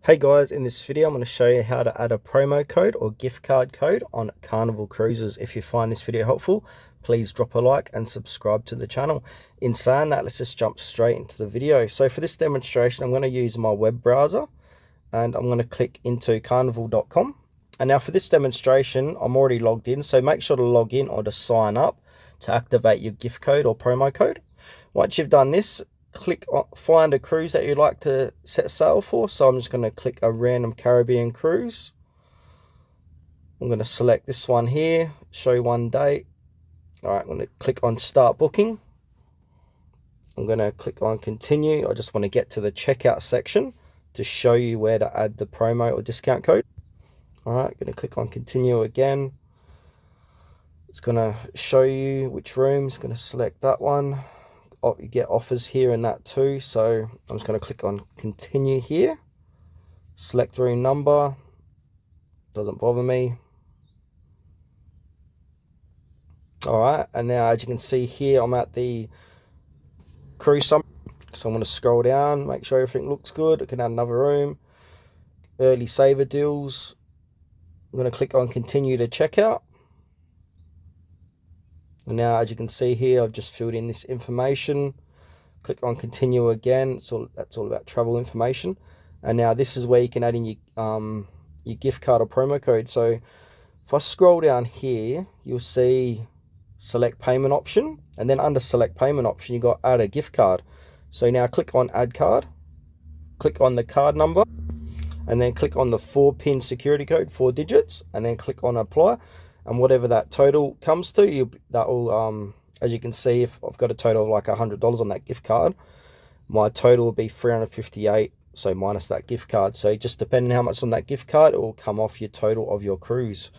Hey guys, in this video I'm going to show you how to add a promo code or gift card code on Carnival cruises. If you find this video helpful, please drop a like and subscribe to the channel. In saying that, let's just jump straight into the video. So for this demonstration, I'm going to use my web browser and I'm going to click into carnival.com. And now for this demonstration, I'm already logged in, so make sure to log in or to sign up to activate your gift code or promo code. Once you've done this, click on find a cruise that you'd like to set sail for. So I'm just going to click a random Caribbean cruise. I'm going to select this one here, show one date. All right, I'm going to click on start booking. I'm going to click on continue. I just want to get to the checkout section to show you where to add the promo or discount code. All right, going to click on continue again. It's going to show you which rooms. Going to select that one. You get offers here and that too, so I'm just going to click on continue here, select room number, doesn't bother me. All right, and now as you can see here, I'm at the cruise summary, so I'm going to scroll down, make sure everything looks good. I can add another room, early saver deals. I'm going to click on continue to checkout. And now, as you can see here, I've just filled in this information. Click on continue again. So that's all about travel information. And now this is where you can add in your gift card or promo code. So if I scroll down here, you'll see select payment option. And then under select payment option, you got add a gift card. So now click on add card. Click on the card number. And then click on the 4-pin security code, 4 digits. And then click on apply. And whatever that total comes to, that will, as you can see, if I've got a total of like $100 on that gift card, my total will be $358, so minus that gift card. So just depending on how much on that gift card, it will come off your total of your cruise.